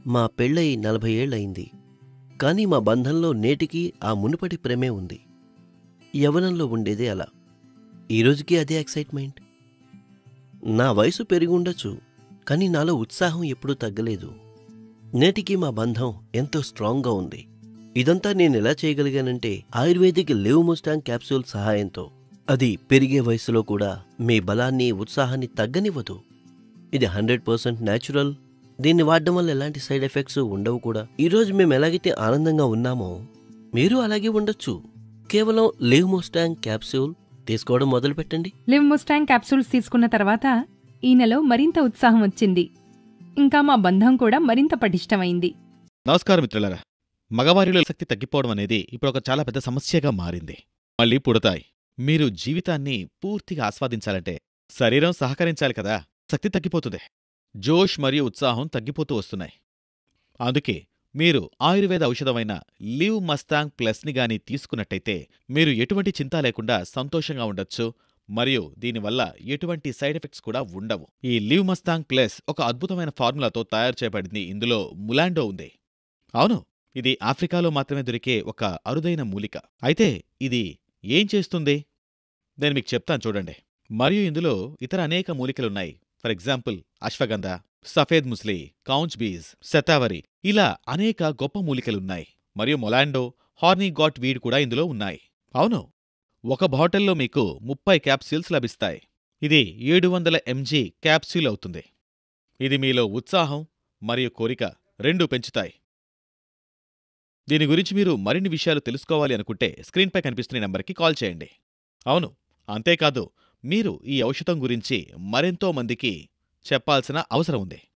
మా పెళ్ళై 40 ఏళ్లయింది. కానీ మా బంధంలో నేటికీ ఆ మునుపటి ప్రేమే ఉంది. యవ్వనంలో ఉండేదే అలా. ఈరోజుకీ అదే ఎక్సైట్‌మెంట్. నా వయసు పెరిగుండొచ్చు, కానీ నాలో ఉత్సాహం ఎప్పుడూ తగ్గలేదు. నేటికీ మా బంధం ఎంతో స్ట్రాంగ్‌గా ఉంది. ఇదంతా నేనెలా చేయగలిగానంటే ఆయుర్వేదిక్ లివ్‌ముస్టాంగ్ క్యాప్సూల్ సహాయంతో. అది పెరిగే వయసులో కూడా మీ బలాన్ని, ఉత్సాహాన్ని తగ్గనివ్వదు. ఇది 100% న్యాచురల్. దీన్ని వాడడం వల్ల ఎలాంటి సైడ్ ఎఫెక్ట్స్ ఉండవు కూడా. ఈరోజు మేము ఎలాగైతే ఆనందంగా ఉన్నామో మీరు అలాగే ఉండొచ్చు. కేవలం లివ్‌ముస్టాంగ్ క్యాప్సూల్ తీసుకోవడం మొదలుపెట్టండి. లివ్‌ముస్టాంగ్ క్యాప్సూల్స్ తీసుకున్న తర్వాత ఈ నెల మరింత ఉత్సాహం వచ్చింది. ఇంకా మా బంధం కూడా మరింత పటిష్టమైంది. నమస్కారం మిత్రులారా. మగవారిలో శక్తి తగ్గిపోవడం అనేది ఇప్పుడు ఒక చాలా పెద్ద సమస్యగా మారింది. మళ్ళీ పుడతాయి. మీరు జీవితాన్ని పూర్తిగా ఆస్వాదించాలంటే శరీరం సహకరించాలి కదా. శక్తి తగ్గిపోతుంది. జోష్ మరియు ఉత్సాహం తగ్గిపోతూ వస్తున్నాయి. అందుకే మీరు ఆయుర్వేద ఔషధమైన లివ్ మస్తాంగ్ ప్లస్ని గాని తీసుకున్నట్టయితే మీరు ఎటువంటి చింత లేకుండా సంతోషంగా ఉండొచ్చు. మరియు దీనివల్ల ఎటువంటి సైడ్ ఎఫెక్ట్స్ కూడా ఉండవు. ఈ లివ్ మస్తాంగ్ ప్లస్ ఒక అద్భుతమైన ఫార్ములాతో తయారు చేయబడింది. ఇందులో ములాండో ఉంది. అవును, ఇది ఆఫ్రికాలో మాత్రమే దొరికే ఒక అరుదైన మూలిక. అయితే ఇది ఏం చేస్తుంది? నేను మీకు చెప్తాను చూడండి. మరియు ఇందులో ఇతర అనేక మూలికలున్నాయి. ఫర్ ఎగ్జాంపుల్ అశ్వగంధ, సఫేద్ ముస్లి, కౌంచ్ బీజ్, శతావరి, ఇలా అనేక గొప్ప మూలికలున్నాయి. మరియు మొలాండో, హార్నీ గాట్ వీడ్ కూడా ఇందులో ఉన్నాయి. అవును, ఒక బాటిల్లో మీకు 30 క్యాప్సూల్స్ లభిస్తాయి. ఇది 700 mg క్యాప్సూల్ అవుతుంది. ఇది మీలో ఉత్సాహం మరియు కోరిక రెండూ పెంచుతాయి. దీని గురించి మీరు మరిన్ని విషయాలు తెలుసుకోవాలి అనుకుంటే స్క్రీన్పై కనిపిస్తున్న నంబర్కి కాల్ చేయండి. అవును, అంతేకాదు, మీరు ఈ ఔషధం గురించి మరెంతో మందికి చెప్పాల్సిన అవసరం ఉంది.